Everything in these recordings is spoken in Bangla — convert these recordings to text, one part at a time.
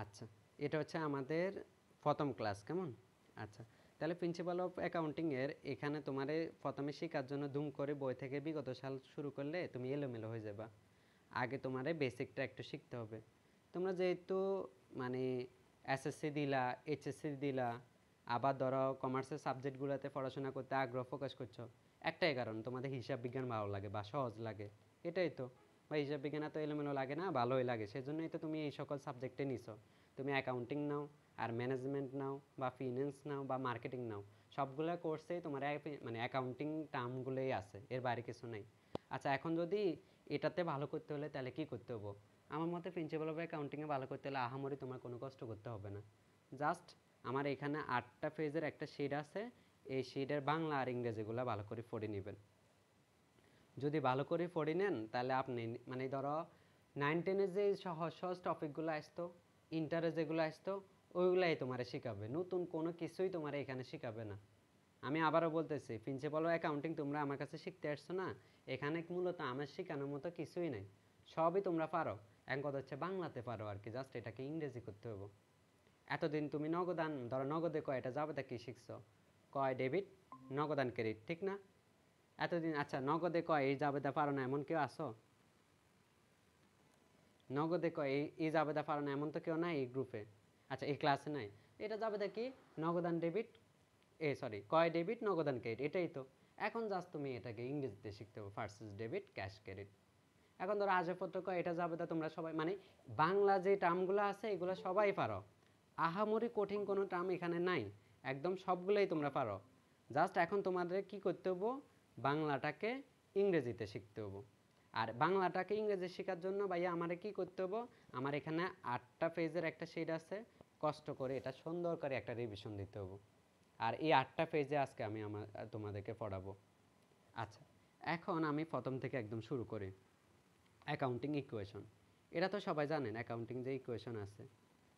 আচ্ছা, এটা হচ্ছে আমাদের প্রথম ক্লাস, কেমন? আচ্ছা, তাহলে প্রিন্সিপাল অফ অ্যাকাউন্টিং এর এখানে তোমারে প্রথমে শেখার জন্য দুম করে বই থেকে বিগত সাল শুরু করলে তুমি এলোমেলো হয়ে যাবা। আগে তোমারে বেসিকটা একটু শিখতে হবে। তোমরা যেহেতু মানে এসএসসি দিলা, এইচএসসি দিলা, আবার ধরো কমার্সের সাবজেক্টগুলোতে পড়াশোনা করতে আগ্রহ প্রকাশ করছো, একটাই কারণ তোমাদের হিসাব বিজ্ঞান ভালো লাগে বা সহজ লাগে, এটাই তো। বা হিসাব বিজ্ঞান এত এলোমেলো লাগে না, ভালোই লাগে, সেজন্যই তো তুমি এই সকল সাবজেক্টে নিছো। তুমি অ্যাকাউন্টিং নাও, আর ম্যানেজমেন্ট নাও, বা ফিন্যান্স নাও, বা মার্কেটিং নাও, সবগুলো কোর্সেই তোমার মানে অ্যাকাউন্টিং টার্মগুলোই আছে, এর বাইরে কিছু নেই। আচ্ছা, এখন যদি এটাতে ভালো করতে হলে তাহলে কি করতে হবে? আমার মতে প্রিন্সিপাল অফ অ্যাকাউন্টিংয়ে ভালো করতে হলে আহামরি তোমার কোনো কষ্ট করতে হবে না। জাস্ট আমার এখানে 8টা পেজের একটা শিট আছে, এই শিটের বাংলা আর ইংরেজিগুলো ভালো করে পড়ে নেবেন। যদি ভালো করে পড়ে নেন তাহলে আপনি মানে ধরো 9-10-এর যে সহজ সহজ টপিকগুলো আসতো, ইন্টারে যেগুলো আসতো, ওইগুলাই তোমারে শেখাবে, নতুন কোনো কিছুই তোমার এখানে শেখাবে না। আমি আবারও বলতেছি, প্রিন্সিপাল অফ অ্যাকাউন্টিং তোমরা আমার কাছে শিখতে আসছো না, এখানে মূলত আমার শেখানোর মতো কিছুই নেই, সবই তোমরা পারো। এক কথা হচ্ছে বাংলাতে পারো আর কি, জাস্ট এটাকে ইংরেজি করতে হবে। এতদিন তুমি নগদান ধরো নগদে কয়টা যাবে কি শিখছো? কয় ডেবিট, নগদান ক্রেডিট, ঠিক না? এতদিন আচ্ছা নগদে কয় এই জাবেদা পারো না এমন কেউ আসো? নগদে কয় এই জাবেদা পারো না এমন তো কেউ নাই এই গ্রুপে, আচ্ছা এই ক্লাসে নাই। এটা জাবেদা কি? নগদান ডেবিট, সরি কয় ডেবিট নগদান ক্রেডিট, এটাই তো। এখন জাস্ট তুমি এটাকে ইংরেজিতে শিখতে হবে, ফার্সেস ডেবিট ক্যাশ ক্রেডিট। এখন ধরো আসবাবপত্র কয়, এটা জাবেদা তোমরা সবাই মানে বাংলা যে টার্মগুলো আছে এগুলো সবাই পারো, আহামরি কঠিন কোনো টার্ম এখানে নাই, একদম সবগুলোই তোমরা পারো। জাস্ট এখন তোমাদের কি করতে হবো, বাংলাটাকে ইংরেজিতে শিখতে হবো। আর বাংলাটাকে ইংরেজি শেখার জন্য ভাইয়া আমারে কি করতে হবো, আমার এখানে 8টা পেজের একটা শিট আছে, কষ্ট করে এটা সুন্দর করে একটা রিভিশন দিতে হবো। আর এই 8টা পেজে আজকে আমি তোমাদেরকে পড়াবো। আচ্ছা, এখন আমি প্রথম থেকে একদম শুরু করি। অ্যাকাউন্টিং ইকুয়েশন, এটা তো সবাই জানেন অ্যাকাউন্টিং যে ইকুয়েশন আছে,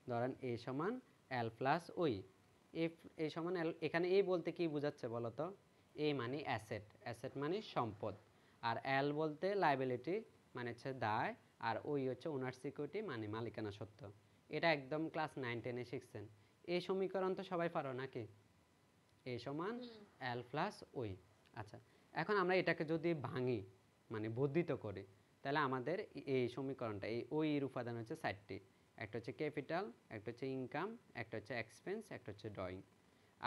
ধরেন এ সমান এল প্লাস ওই, এ সমান এল, এখানে এই বলতে কি বোঝাচ্ছে বলো তো? এ মানে অ্যাসেট, অ্যাসেট মানে সম্পদ, আর এল বলতে লাইবিলিটি মানে হচ্ছে দায়, আর ওই হচ্ছে ওনার সিকিউরিটি মানে মালিকানা সত্ত্ব। এটা একদম ক্লাস 9-10-এ শিখছেন। এই সমীকরণ তো সবাই পারো নাকি? এ সমান এল প্লাস ওই। আচ্ছা, এখন আমরা এটাকে যদি ভাঙি মানে বর্ধিত করি, তাহলে আমাদের এই সমীকরণটা, এই ওই এর উপাদান হচ্ছে 4টি। একটা হচ্ছে ক্যাপিটাল, একটা হচ্ছে ইনকাম, একটা হচ্ছে এক্সপেন্স, একটা হচ্ছে ড্রয়িং।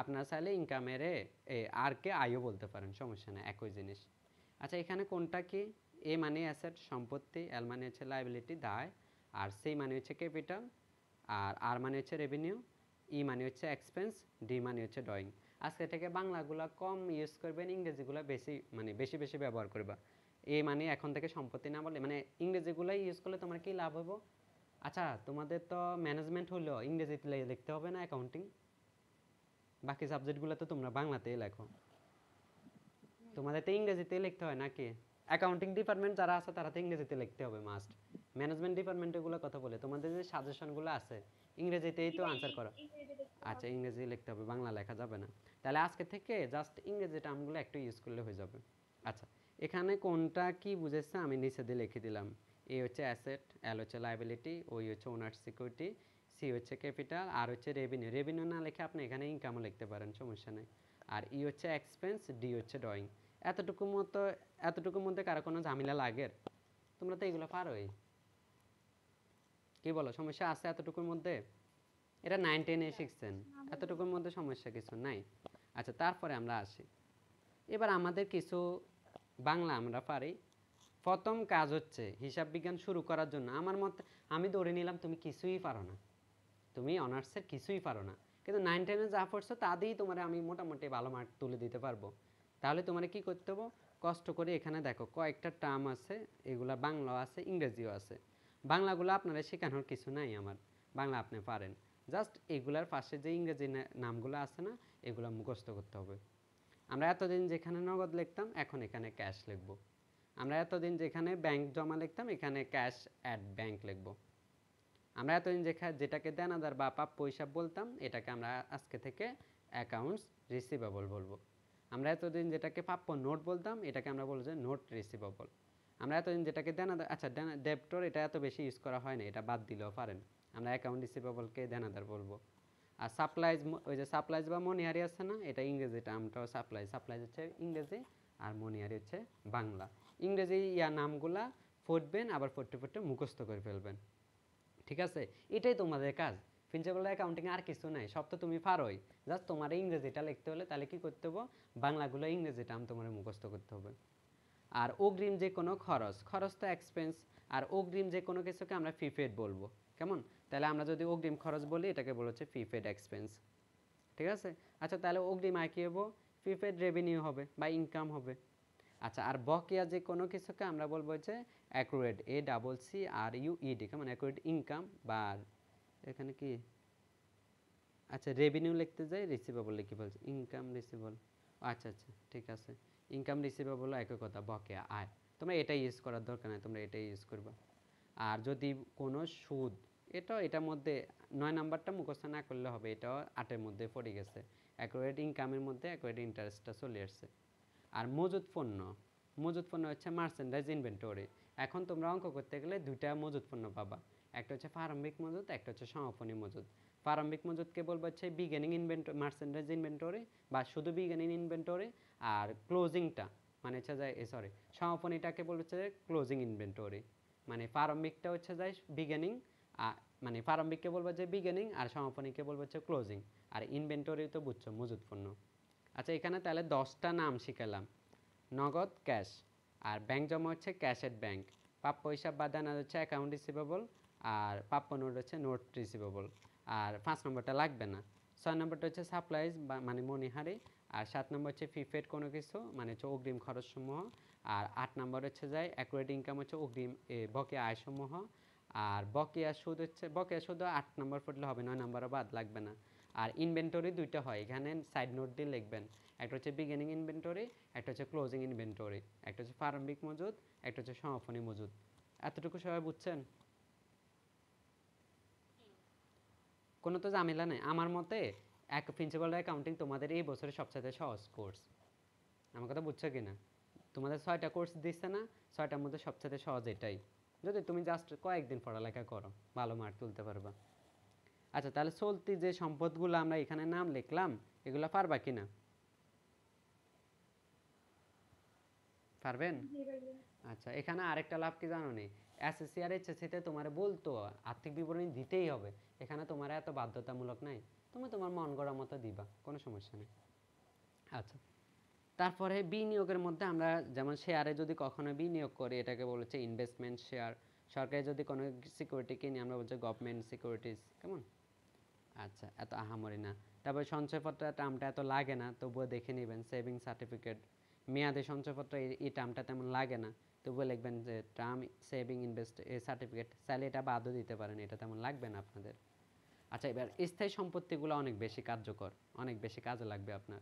আপনারা চাইলে ইনকামের আর কে আইও বলতে পারেন, সমস্যা নেই, একই জিনিস। আচ্ছা, এখানে কোনটা কি? এ মানে অ্যাসেট সম্পত্তি, এল মানে হচ্ছে লাইবিলিটি দায়, আর সি মানে হচ্ছে ক্যাপিটাল, আর আর মানে হচ্ছে রেভিনিউ, ই মানে হচ্ছে এক্সপেন্স, ডি মানে হচ্ছে ড্রয়িং। আজকে থেকে বাংলাগুলো কম ইউজ করবেন, ইংরেজিগুলো বেশি মানে বেশি বেশি ব্যবহার করবা। এ মানে এখন থেকে সম্পত্তি না বলে মানে ইংরেজিগুলোই ইউজ করলে তোমার কি লাভ হবো? আচ্ছা, তোমাদের তো ম্যানেজমেন্ট হলো ইংরেজিতে লিখতে হবে না অ্যাকাউন্টিং, বাকি সাবজেক্টগুলো তো তোমরা বাংলাতেই লেখো, তোমাদের তো ইংরেজিতেই লিখতে হয় নাকি? অ্যাকাউন্টিং ডিপার্টমেন্ট যারা আছে তারা তো ইংরেজিতে লিখতে হবে মাস্ট। ম্যানেজমেন্ট ডিপার্টমেন্টে গুলো কথা বলে তোমাদের যে সাজেশনগুলো আছে ইংরেজিতেই তো আনসার করো। আচ্ছা, ইংরেজি লিখতে হবে, বাংলা লেখা যাবে না। তাহলে আজকে থেকে জাস্ট ইংরেজি টার্মগুলো একটু ইউজ করলে হয়ে যাবে। আচ্ছা, এখানে কোনটা কি বুঝেছে আমি নিচে দিয়ে লিখে দিলাম। এ হচ্ছে অ্যাসেট, এল হচ্ছে লাইবিলিটি, ওই হচ্ছে ওনার সিকিউরিটি, সি হচ্ছে ক্যাপিটাল, আর হচ্ছে রেভিনিউ, রেভিনিউ না লিখে আপনি এখানে ইনকামও লিখতে পারেন, সমস্যা নেই। আর ই হচ্ছে এক্সপেন্স, ডি হচ্ছে ড্রয়িং। এতটুকুর মতো, এতটুকুর মধ্যে কারো কোনো ঝামেলা লাগে? তোমরা তো এগুলো পারোই, কি বলো, সমস্যা আছে এতটুকুর মধ্যে? এটা 9-10-এ শিখছেন, এতটুকুর মধ্যে সমস্যা কিছু নাই। আচ্ছা, তারপরে আমরা আসি, এবার আমাদের কিছু বাংলা আমরা পারি। প্রথম কাজ হচ্ছে হিসাব বিজ্ঞান শুরু করার জন্য আমার মতে, আমি ধরে নিলাম তুমি কিছুই পারো না, তুমি অনার্সের কিছুই পারো না, কিন্তু 9-10-এ যা পড়ছো তা দিয়েই তোমার আমি মোটামুটি ভালো মার্ক তুলে দিতে পারবো। তাহলে তোমার কি করতে হবে, কষ্ট করে এখানে দেখো কয়েকটা টার্ম আছে, এগুলা বাংলাও আছে ইংরেজিও আছে। বাংলাগুলো আপনারা শেখানোর কিছু নাই আমার, বাংলা আপনি পারেন, জাস্ট এগুলার পাশে যে ইংরেজি নামগুলো আছে না, এগুলো মুখস্থ করতে হবে। আমরা এতদিন যেখানে নগদ লিখতাম এখন এখানে ক্যাশ লিখব। আমরা এতদিন যেখানে ব্যাংক জমা লিখতাম এখানে ক্যাশ অ্যাট ব্যাংক লিখব। আমরা এতদিন যেটাকে দেনাদার বা প্রাপ্য হিসাব বলতাম এটাকে আমরা আজকে থেকে অ্যাকাউন্টস রিসিভেবল বলবো। আমরা এতদিন যেটাকে প্রাপ্য নোট বলতাম এটাকে আমরা বলবো যে নোট রিসিভেবল। আমরা এতদিন যেটাকে দেনাদার, আচ্ছা ডেপ্টর এটা এত বেশি ইউজ করা হয় না, এটা বাদ দিলেও পারেন। আমরা অ্যাকাউন্ট রিসিভেবলকে দেনাদার বলবো। আর সাপ্লাইজ, ওই যে সাপ্লাইজ বা মনিহারি আছে না, এটা ইংরেজি টার্মটাও সাপ্লাইজ। সাপ্লাইজ হচ্ছে ইংরেজি আর মনিহারি হচ্ছে বাংলা। ইংরেজি নামগুলা পড়বেন, আবার পড়তে পড়তে মুখস্থ করে ফেলবেন, ঠিক আছে? এটাই তোমাদের কাজ। প্রিন্সিপাল অ্যাকাউন্টিং আর কিছু নাই, সব তো তুমি পারোই। জাস্ট তোমার ইংরেজিটা লিখতে হলে তাহলে কি করতে হবে, বাংলাগুলো ইংরেজি টার্ম তোমার মুখস্থ করতে হবে। আর অগ্রিম যে কোনো খরচ, খরচ তো এক্সপেন্স, আর অগ্রিম যে কোনো কিছুকে আমরা প্রিপেড বলবো, কেমন? তাহলে আমরা যদি অগ্রিম খরচ বলি এটাকে বলা হচ্ছে প্রিপেড এক্সপেন্স, ঠিক আছে? আচ্ছা, তাহলে অগ্রিম আয় কি হবে, প্রিপেড রেভিনিউ হবে বা ইনকাম হবে। আচ্ছা, আর বকেয়া যে কোনো কিছুকে আমরা বলবো যে অ্যাকুরেট, ACCRUED, কেমন? অ্যাকুরেট ইনকাম বা এখানে কি, আচ্ছা রেভিনিউ লিখতে যাই, রিসিভেবল লিখি বলছে, ইনকাম রিসিভেবল। আচ্ছা আচ্ছা, ঠিক আছে, ইনকাম রিসিভেবল একই কথা, বকেয়া আয়। তোমরা এটাই ইউজ করার দরকার নাই, তোমরা এটাই ইউজ করবা। আর যদি কোনো সুদ, এটার মধ্যে 9 নাম্বারটা মুখস্থ না করলে হবে, এটাও 8-এর মধ্যে পড়ে গেছে। অ্যাকুরেট ইনকামের মধ্যে অ্যাকুরেট ইন্টারেস্টটা চলে আসছে। আর মজুদ পণ্য, মজুদ পণ্য হচ্ছে মার্চেন্ডাইজ ইনভেন্টরি। এখন তোমরা অঙ্ক করতে গেলে দুইটা মজুদ পণ্য পাবা, একটা হচ্ছে প্রারম্ভিক মজুদ, একটা হচ্ছে সমাপনী মজুদ। প্রারম্ভিক মজুদকে বলবো হচ্ছে বিগিনিং ইনভেন্টরি, মার্চেন্ডাইজ ইনভেন্টরি বা শুধু বিগিনিং ইনভেন্টরি। আর ক্লোজিংটা মানে হচ্ছে যায়, সরি, সমাপনীটাকে বলবো হচ্ছে ক্লোজিং ইনভেন্টরি। মানে প্রারম্ভিকটা হচ্ছে যায় বিগিনিং, মানে প্রারম্ভিককে বলবো যে বিগিনিং, আর সমাপনীকে বলবো হচ্ছে ক্লোজিং। আর ইনভেন্টরি তো বুঝছো, মজুদ পণ্য। আচ্ছা, এখানে তাহলে 10টা নাম শিখালাম। নগদ, ক্যাশ, আর ব্যাংক জমা হচ্ছে ক্যাশ এট ব্যাংক। প্রাপ্য হিসাব বা দেনা হচ্ছে অ্যাকাউন্ট রিসিভেবল, আর প্রাপ্য নোট হচ্ছে নোট রিসিভেবল। আর 5 নম্বরটা লাগবে না। 6 নম্বরটা হচ্ছে সাপ্লাইজ বা মানে মনিহারি। আর 7 নম্বর হচ্ছে প্রিপেড কোনো কিছু, মানে হচ্ছে অগ্রিম খরচসমূহ। আর 8 নম্বর হচ্ছে যায় অ্যাকুরেট ইনকাম, হচ্ছে অগ্রিম বকেয়া আয়সমূহ। আর বকেয়া সুদ হচ্ছে, বকেয়া সুদ 8 নম্বর পড়লে হবে, 9 নম্বরও বাদ লাগবে না। আর ইনভেন্টরি দুইটা হয়, এখানে সাইড নোট দিয়ে লিখবেন, একটা হচ্ছে বিগিনিং ইনভেন্টরি, একটা হচ্ছে ক্লোজিং ইনভেন্টরি, একটা হচ্ছে প্রারম্ভিক মজুদ, একটা হচ্ছে সমাপনী মজুদ। এতটুকু সবাই বুঝছেন? কোনো তো ঝামেলা নেই আমার মতে। এক প্রিন্সিপাল অ্যাকাউন্টিং তোমাদের এই বছরের সবচেয়ে সহজ কোর্স। আমার কথা বুঝছো কিনা? তোমাদের 6টা কোর্স দিচ্ছে না, 6টার মধ্যে সবচেয়ে সহজ এটাই। যদি তুমি জাস্ট কয়েকদিন পড়ালেখা করো, ভালো মার্ক তুলতে পারবা। আচ্ছা, তাহলে চলতি যে সম্পদগুলো আমরা এখানে নাম লিখলাম, এগুলো পারবা কিনা? পারবেন? আচ্ছা, এখানে আরেকটা লাভ কি জানো নি, এসএসসি আর এইচএসসি তে তোমার বলতো আর্থিক বিবরণী দিতেই হবে, এখানে তোমার এত বাধ্যতামূলক নাই, তুমি তোমার মন গড়া মতো দিবা, কোনো সমস্যা নেই। আচ্ছা, তারপরে বিনিয়োগের মধ্যে আমরা যেমন শেয়ারে যদি কখনো বিনিয়োগ করি, এটাকে বলছে ইনভেস্টমেন্ট শেয়ার। সরকারি যদি কোনো সিকিউরিটি কিনি আমরা বলছি গভর্নমেন্ট সিকিউরিটিজ, কেমন? আচ্ছা, এত আহামরি না। তারপরে সঞ্চয়পত্র টার্মটা এত লাগে না, তবুও দেখে নেবেন সেভিং সার্টিফিকেট। মেয়াদে সঞ্চয়পত্র, এই টার্মটা তেমন লাগে না, তবুও লিখবেন যে টার্ম সেভিং ইনভেস্ট সার্টিফিকেট। চাইলে এটা বাদও দিতে পারেন, এটা তেমন লাগবে না আপনাদের। আচ্ছা, এবার স্থায়ী সম্পত্তিগুলো অনেক বেশি কার্যকর, অনেক বেশি কাজে লাগবে আপনার।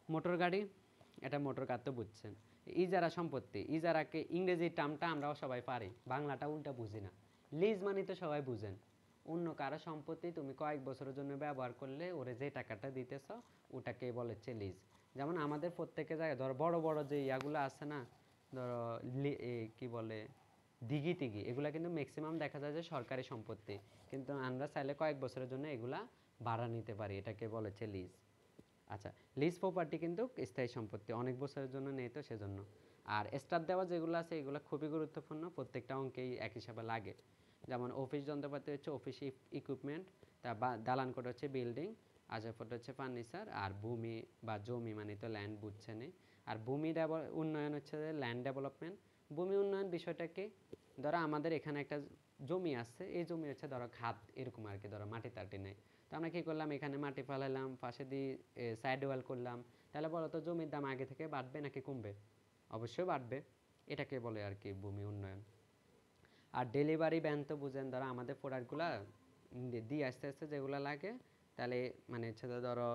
মোটর গাড়ি, এটা মোটর কার তো বুঝছেন। ইজারা সম্পত্তি, ইজারাকে ইংরেজি টার্মটা আমরাও সবাই পারি, বাংলাটা উল্টা বুঝি না। লিজ মানে তো সবাই বুঝেন, অন্য কারো সম্পত্তি তুমি কয়েক বছরের জন্য ব্যবহার করলে ওরে যে টাকাটা দিতেছ ওটাকে বলে হচ্ছে লিজ। যেমন আমাদের প্রত্যেকের জায়গায় ধরো বড় বড় যে ইয়াগুলো আছে না, ধরো কি বলে দিঘি তিঘি, এগুলা কিন্তু ম্যাক্সিমাম দেখা যায় যে সরকারি সম্পত্তি, কিন্তু আমরা চাইলে কয়েক বছরের জন্য এগুলা ভাড়া নিতে পারি, এটাকে বলে হচ্ছে লিজ। আচ্ছা, লিজ প্রপার্টি কিন্তু স্থায়ী সম্পত্তি, অনেক বছরের জন্য নেই তো সেজন্য। আর স্টার দেওয়া যেগুলো আছে এগুলো খুবই গুরুত্বপূর্ণ, প্রত্যেকটা অঙ্কেই এক হিসাবে লাগে। যেমন অফিস যন্ত্রপাতি হচ্ছে অফিস ইকুইপমেন্ট, দালান কোড হচ্ছে বিল্ডিং, আসবাবপত্র হচ্ছে ফার্নিচার, আর ভূমি বা জমি মানে তো ল্যান্ড বুঝছেন। আর ভূমি উন্নয়ন হচ্ছে ল্যান্ড ডেভেলপমেন্ট। ভূমি উন্নয়ন বিষয়টা কি, ধরো আমাদের এখানে একটা জমি আছে, এই জমি হচ্ছে ধরো খাত এরকম আর কি, ধরো মাটি টাটি নেই, তো আমরা কি করলাম, এখানে মাটি ফেলাইলাম, পাশে দিয়ে সাইড ওয়াল করলাম, তাহলে বলো তো জমির দাম আগে থেকে বাড়বে নাকি কমবে? অবশ্যই বাড়বে। এটাকে বলে আর কি ভূমি উন্নয়ন। আর ডেলিভারি ভ্যান তো বুঝেন, ধরো আমাদের প্রোডাক্টগুলা দিয়ে আস্তে আস্তে যেগুলো লাগে, তাহলে মানে হচ্ছে ধরো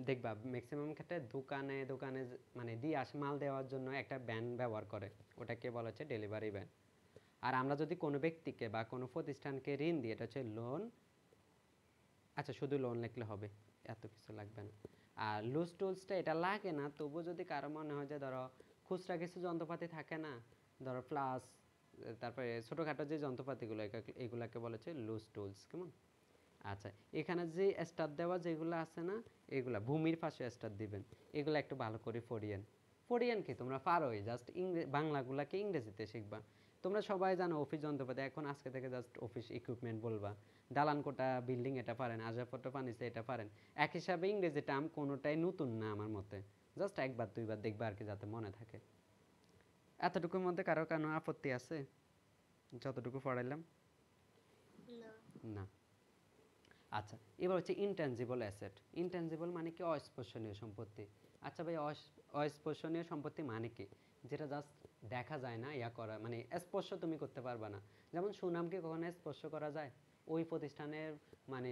দেখবা ম্যাক্সিমাম ক্ষেত্রে দোকানে দোকানে মানে দিয়ে আসে মাল দেওয়ার জন্য একটা ভ্যান ব্যবহার করে, ওটাকে বলা হচ্ছে ডেলিভারি ভ্যান। আর আমরা যদি কোনো ব্যক্তিকে বা কোনো প্রতিষ্ঠানকে ঋণ দিই, এটা হচ্ছে লোন। আচ্ছা, শুধু লোন লিখলে হবে, এত কিছু লাগবে না। আর লুজ টুলসটা এটা লাগে না, তবুও যদি কারো মনে হয় যে ধরো খুচরা কিছু যন্ত্রপাতি থাকে না, ধরো প্লাস তারপরে ছোটোখাটো যে যন্ত্রপাতিগুলো এগুলাকে বলা হচ্ছে লুজ টুলস। কেমন? আচ্ছা, এখানে যে স্টার দেওয়া যেগুলো আছে না, এগুলা ভূমির পাশে স্টার দিবেন, এগুলো একটু ভালো করে পড়িয়েন। পড়িয়েন কি তোমরা পারোই, জাস্ট বাংলাগুলাকে ইংরেজিতে শিখবা। তোমরা সবাই জানো অফিস যন্ত্রপাতি, এখন আজকে থেকে জাস্ট অফিস ইকুইপমেন্ট বলবা। দালান কোটা, বিল্ডিং এটা পারেন, আসবাবপত্র ফার্নিচার এটা পারেন। এক হিসাবে ইংরেজি টার্ম কোনোটাই নতুন না আমার মতে, জাস্ট একবার দুইবার দেখবা আর কি, যাতে মনে থাকে। এতটুকুর মধ্যে কারো কোনো আপত্তি আছে যতটুকু পড়াইলাম? না। আচ্ছা, এবার হচ্ছে ইনট্যানজিবল অ্যাসেট। ইনট্যানজিবল মানে কি? অস্পর্শনীয় সম্পত্তি। আচ্ছা ভাই, অস্পর্শনীয় সম্পত্তি মানে কি? যেটা জাস্ট দেখা যায় না, ইয়া করা মানে স্পর্শ তুমি করতে পারবা না। যেমন সুনামকে কখনো স্পর্শ করা যায়? ওই প্রতিষ্ঠানের মানে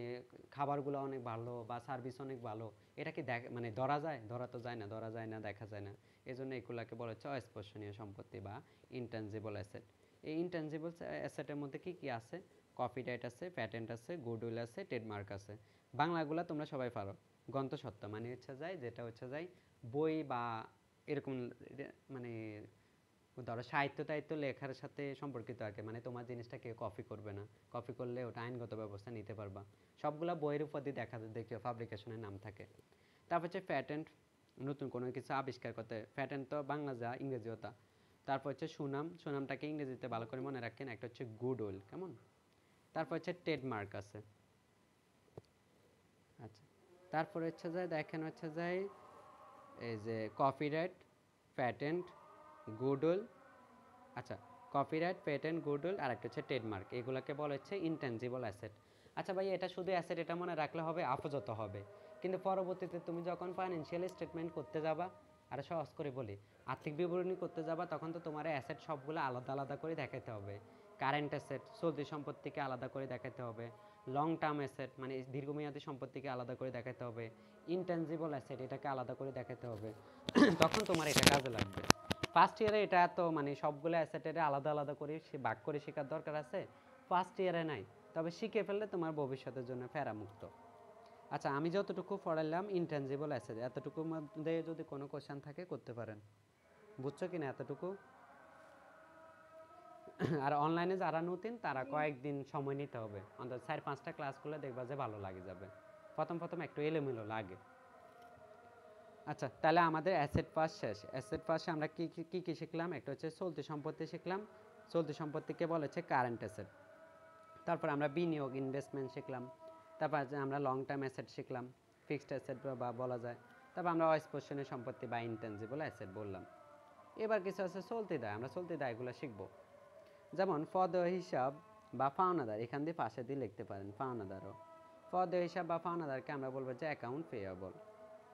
খাবারগুলো অনেক ভালো বা সার্ভিস অনেক ভালো, এটা কি মানে ধরা যায়? ধরা তো যায় না, ধরা যায় না, দেখা যায় না। এই জন্য এগুলাকে বলা হচ্ছে অস্পর্শনীয় সম্পত্তি বা ইনট্যানজিবল অ্যাসেট। এই ইনট্যানজিবল অ্যাসেটের মধ্যে কি কি আছে? কপিরাইট আছে, প্যাটেন্ট আছে, গুডউইল আছে, ট্রেডমার্ক আছে। বাংলাগুলা তোমরা সবাই পারো। গ্রন্থসত্ত্ব মানে হচ্ছে যায়, যেটা হচ্ছে যায় বই বা এরকম মানে ধরো সাহিত্য টাহিত্য লেখার সাথে সম্পর্কিত আর কি, মানে তোমার জিনিসটা কেউ কপি করবে না, কপি করলে ওটা আইনগত ব্যবস্থা নিতে পারবা। সবগুলা বইয়ের উপর দিয়ে দেখা দেখিও পাবলিকেশনের নাম থাকে। তারপর হচ্ছে প্যাটেন্ট, নতুন কোনো কিছু আবিষ্কার করতে, প্যাটেন্ট তো বাংলা যা ইংরেজিও তা। তারপর হচ্ছে সুনাম, সুনামটাকে ইংরেজিতে ভালো করে মনে রাখেন, একটা হচ্ছে গুডউইল। কেমন? তারপর হচ্ছে ট্রেডমার্ক আছে। আচ্ছা, তারপর হচ্ছে যায় দেখেন হচ্ছে যায় এই যে কপিরাইট, প্যাটেন্ট, গুডউইল। আচ্ছা, কপিরাইট, পেটেন্ট, গুডউইল আর একটা হচ্ছে ট্রেডমার্ক, এগুলোকে বলা হচ্ছে ইনট্যানজিবল অ্যাসেট। আচ্ছা ভাই, এটা শুধু অ্যাসেট এটা মনে রাখলে হবে? আপাতত হবে, কিন্তু পরবর্তীতে তুমি যখন ফাইন্যান্সিয়াল স্টেটমেন্ট করতে যাবা, আর সহজ করে বলি, আর্থিক বিবরণী করতে যাবা, তখন তো তোমার অ্যাসেট সবগুলো আলাদা আলাদা করে দেখাতে হবে। কারেন্ট অ্যাসেট চলতি সম্পত্তিকে আলাদা করে দেখাতে হবে, লং টার্ম অ্যাসেট মানে দীর্ঘমেয়াদী সম্পত্তিকে আলাদা করে দেখাতে হবে, ইনট্যানজিবল অ্যাসেট এটাকে আলাদা করে দেখাতে হবে। তখন তোমার এটা কাজে লাগবে। ফার্স্ট ইয়ারে এটা তো মানে সবগুলো অ্যাসেটের আলাদা আলাদা করে ভাগ করে শেখার দরকার আছে, ফার্স্ট ইয়ারে নাই। তবে শিখে ফেললে তোমার ভবিষ্যতের জন্য ফেরামুক্ত। আচ্ছা, আমি যতটুকু পড়াইলাম ইনট্যানজিবল অ্যাসেট, এতটুকুর মধ্যে যদি কোনো কোশ্চেন থাকে করতে পারেন। বুঝছো কিনা এতটুকু? আর অনলাইনে যারা নতুন তারা কয়েকদিন সময় নিতে হবে, অন্তত 4-5টা ক্লাস করলে দেখবা যে ভালো লাগে যাবে। প্রথম প্রথম একটু এলোমেলো লাগে। আচ্ছা, তাহলে আমাদের অ্যাসেট পাস শেষ। অ্যাসেট পাসে আমরা কি কি কি শিখলাম? একটা হচ্ছে চলতি সম্পত্তি শিখলাম, চলতি সম্পত্তিকে বলা হচ্ছে কারেন্ট অ্যাসেট। তারপর আমরা বিনিয়োগ, ইনভেস্টমেন্ট শিখলাম। তারপর আমরা লং টার্ম অ্যাসেট শিখলাম, ফিক্সড অ্যাসেট বা বলা যায়। তারপর আমরা অস্পর্শনীয় সম্পত্তি বা ইনট্যানজিবল অ্যাসেট বললাম। এবার কিছু আছে চলতি দায়, আমরা চলতি দায়গুলো শিখবো। যেমন ফদেয় হিসাব বা পাওনাদার, এখান দিয়ে পাশে দিয়ে লিখতে পারেন পাওনাদারও। ফদেয় হিসাব বা পাওনাদারকে আমরা বলবো যে অ্যাকাউন্ট পেয়েবল।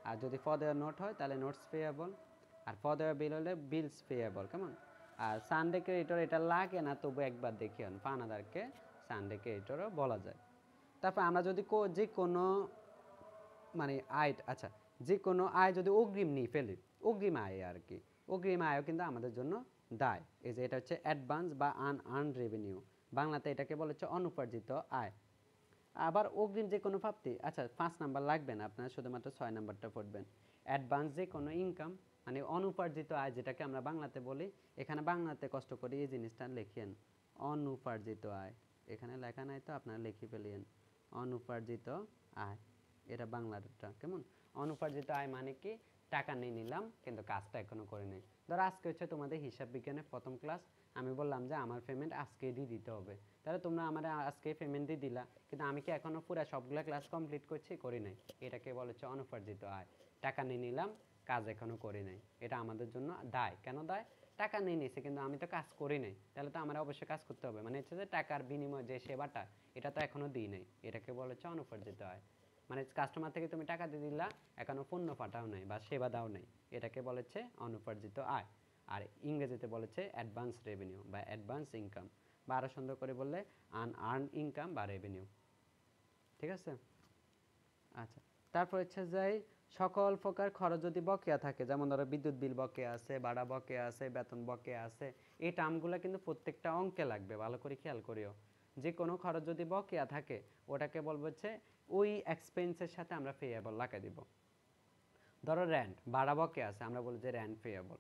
আর যদি ফদেয় নোট হয় তাহলে নোটস পেয়েবল, আর ফদেয় বিল হলে বিলস পেয়েবল। কেমন? আর সানডে ক্রেডিটর এটা লাগে না, তবু একবার দেখিয়েন পাওনাদারকে সানডে ক্রেডিটরও বলা যায়। তারপর আমরা যদি যে কোনো মানে আয়, আচ্ছা, যে কোনো আয় যদি অগ্রিম নিয়ে ফেলি, অগ্রিম আয় আর কি, অগ্রিম আয়ও কিন্তু আমাদের জন্য দায়। এই যে এটা হচ্ছে অ্যাডভান্স বা আনআর্নড রেভিনিউ, বাংলাতে এটাকে বলা হচ্ছে অনুপার্জিত আয়। আবার অগ্রিম যে কোনো প্রাপ্তি, আচ্ছা 5 নাম্বার লাগবে না, আপনারা শুধুমাত্র 6 নাম্বারটা পড়বেন। অ্যাডভান্স যে কোনো ইনকাম মানে অনুপার্জিত আয়, যেটাকে আমরা বাংলাতে বলি, এখানে বাংলাতে কষ্ট করে এই জিনিসটা লিখেন, অনুপার্জিত আয়। এখানে লেখা নাই তো আপনারা লিখে ফেলিয়েন, অনুপার্জিত আয়, এটা বাংলাটা। কেমন? অনুপার্জিত আয় মানে কি? টাকা নিয়ে নিলাম কিন্তু কাজটা এখনো করে নাই। ধরো আজকে হচ্ছে তোমাদের হিসাব বিজ্ঞানের প্রথম ক্লাস, আমি বললাম যে আমার পেমেন্ট আজকে দিয়ে দিতে হবে, তাহলে তোমরা আমার আজকে পেমেন্ট দিয়ে দিলা, কিন্তু আমি কি এখনো পুরো সবগুলো ক্লাস কমপ্লিট করছি? করি নাই। এটাকে বলা হচ্ছে অনুপার্জিত আয়। টাকা নিয়ে নিলাম, কাজ এখনো করি নাই, এটা আমাদের জন্য দায়। কেন দায়? টাকা নিয়ে নিছি কিন্তু আমি তো কাজ করি নাই, তাহলে তো আমার অবশ্যই কাজ করতে হবে। মানে হচ্ছে যে টাকার বিনিময়ে যে সেবাটা, এটা তো এখনো দিই নাই, এটাকে বলা হচ্ছে অনুপার্জিত আয়। মানে কাস্টমার থেকে তুমি টাকা দিয়ে দিলা, এখনো পণ্য পাঠাও নাই বা সেবা দাও নাই, এটাকে বলেছে অনুপার্জিত আয়। আর ইংরেজিতে বলেছে অ্যাডভান্স রেভিনিউ বা অ্যাডভান্স ইনকাম, বা আরো সুন্দর করে বললে আনআর্ন ইনকাম বা রেভিনিউ। ঠিক আছে? আচ্ছা, তারপর হচ্ছে যে সকল প্রকার খরচ যদি বকেয়া থাকে, যেমন ধরো বিদ্যুৎ বিল বকেয়া আছে, ভাড়া বকেয়া আছে, বেতন বকেয়া আছে, এই টার্মগুলো কিন্তু প্রত্যেকটা অঙ্কে লাগবে, ভালো করে খেয়াল করিও। যে কোনো খরচ যদি বকেয়া থাকে, ওটাকে বলবো হচ্ছে ওই এক্সপেন্সের সাথে আমরা পেয়েবল লাগিয়ে দিব। ধরো র্যান্ট, ভাড়া বকেয়া আছে, আমরা বলি যে র্যান্ট পেয়েবল।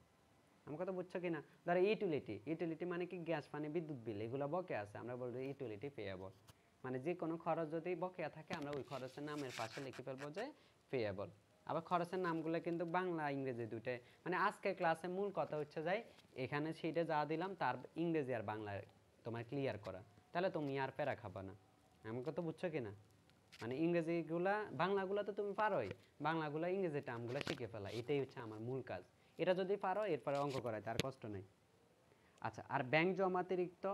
আমার কথা বুঝছো কিনা? ধরো ইউটিলিটি মানে কি গ্যাস পানি বিদ্যুৎ বিল এগুলো বকেয়া আছে, আমরা বলবো ইউটিলিটি পেয়েবল। মানে যে কোনো খরচ যদি বকেয়া থাকে আমরা ওই খরচের নামের পাশে লিখে ফেলবো যে পেয়েবল। আবার খরচের নামগুলো কিন্তু বাংলা ইংরেজি দুইটাই, মানে আজকের ক্লাসে মূল কথা হচ্ছে যাই এখানে সেইটা যা দিলাম তার ইংরেজি আর বাংলা তোমার ক্লিয়ার করা, তাহলে তুমি আর প্যারা খাবা না। আমার কথা বুঝছো কিনা? মানে ইংরেজিগুলা বাংলাগুলো তো তুমি পারোই, বাংলাগুলো ইংরেজি টার্মগুলো শিখে ফেলা, এটাই হচ্ছে আমার মূল কাজ। এটা যদি পারো এরপরে অঙ্ক করাইতে আর কষ্ট নেই। আচ্ছা, আর ব্যাংক জমাতিরিক্ত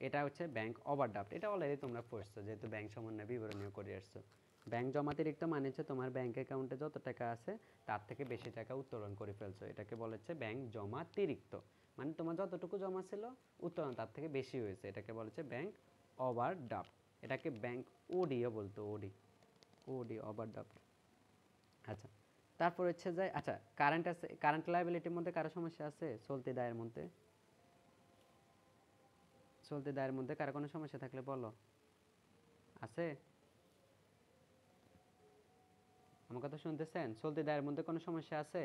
এটা হচ্ছে ব্যাংক ওভারড্রাফট, এটা অলরেডি তোমরা পড়ছো যেহেতু ব্যাংক সমন্বয় বিবরণীয় করে আসছো। ব্যাংক জমাতিরিক্ত মানে হচ্ছে তোমার ব্যাংক অ্যাকাউন্টে যত টাকা আছে তার থেকে বেশি টাকা উত্তোলন করে ফেলছো, এটাকে বলা হচ্ছে ব্যাংক জমাতিরিক্ত। মানে তোমার যতটুকু জমা ছিল উত্তোলন তার থেকে বেশি হয়েছে, এটাকে বলা হচ্ছে ব্যাংক ওভারড্রাফট। এটাকে ব্যাংক ওডিও বলতো, ওডি ওভারড্রাফট। আচ্ছা, তারপর হচ্ছে যে আচ্ছা কারেন্ট লায়াবিলিটির মধ্যে কারো সমস্যা আছে? চলতি দায়ের মধ্যে কারো কোনো সমস্যা থাকলে বলো। আছে? আমার কথা শুনতেছেন? চলতি দায়ের মধ্যে কোনো সমস্যা আছে?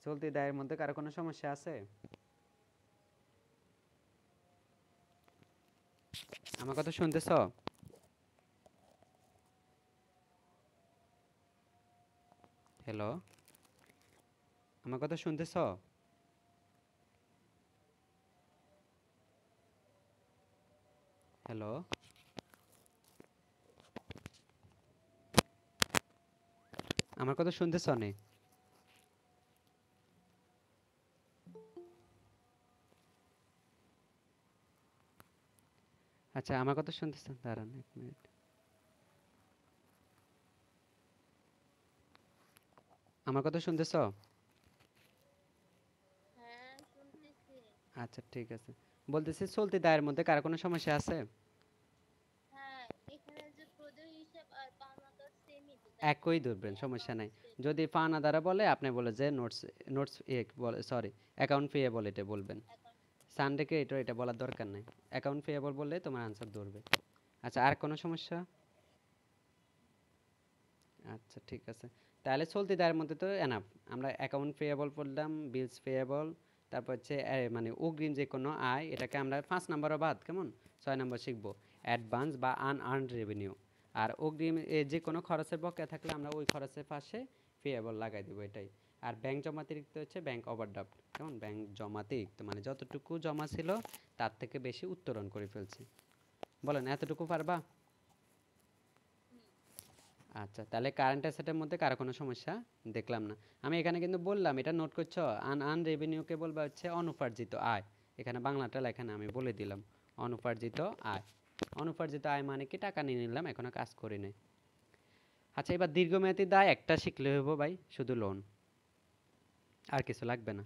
চলতি দায়ের মধ্যে কারো কোনো সমস্যা আছে? আমার কথা শুনতেছ? হ্যালো, আমার কথা শুনতেছ? হ্যালো, আমার কথা শুনতেছ নে? আচ্ছা, আমার কথা শুনতেছেন? দাঁড়ান 1 মিনিট। আমার কথা শুনতেছ? হ্যাঁ, শুনতেছি। আচ্ছা ঠিক আছে, বলতেছি চলতি দায়ের মধ্যে কারো কোনো সমস্যা আছে? হ্যাঁ, এখানে যে প্রদেয় হিসাব আর পাওনাদার সেমই তো, তাই না? একই যে ধরবেন, সমস্যা নাই। অ্যাকাউন্টস পেয়েবল, যদি পাওনা দ্বারা বলে আপনি বলে যে নোটস নোটস বলে, সরি, অ্যাকাউন্ট পেয়েবল এটা বলবেন। অ্যাকাউন্ট। সানডেকে এটা বলার দরকার নাই, অ্যাকাউন্ট পেয়েবল বললে তোমার আনসার ধরবে। আচ্ছা, আর কোনো সমস্যা? আচ্ছা ঠিক আছে, তাহলে চলতি দায়ের মধ্যে তো এনাফ। আমরা অ্যাকাউন্ট পেয়েবল পড়লাম, বিলস পেয়েবল, তারপর হচ্ছে মানে অগ্রিম যে কোনো আয়, এটাকে আমরা 5 নম্বরও বাদ, কেমন 6 নম্বর শিখবো অ্যাডভান্স বা আনআর্নড রেভিনিউ। আর অগ্রিম যে কোনো খরচের বকেয়া থাকলে আমরা ওই খরচের পাশে পেয়েবল লাগাই দেবো, এটাই। আর ব্যাংক জমাতিরিক্ত হচ্ছে ব্যাংক ওভারড্রাফট, কেমন ব্যাংক জমাতিরিক্ত মানে যতটুকু জমা ছিল তার থেকে বেশি উত্তোলন করে ফেলছি। বলেন এতটুকু পারবা? আচ্ছা, তাহলে কারেন্ট অ্যাসেটের মধ্যে কারো কোনো সমস্যা দেখলাম না। আমি এখানে কিন্তু বললাম, এটা নোট করছো, আন রেভিনিউকে বলবা হচ্ছে অনুপার্জিত আয়। এখানে বাংলাটা লেখা না, আমি বলে দিলাম অনুপার্জিত আয়। অনুপার্জিত আয় মানে কি টাকা নিয়ে নিলাম, এখনো কাজ করি নাই। আচ্ছা, এবার দীর্ঘমেয়াদী দায় একটা শিখলে হইব ভাই, শুধু লোন, আর কিছু লাগবে না।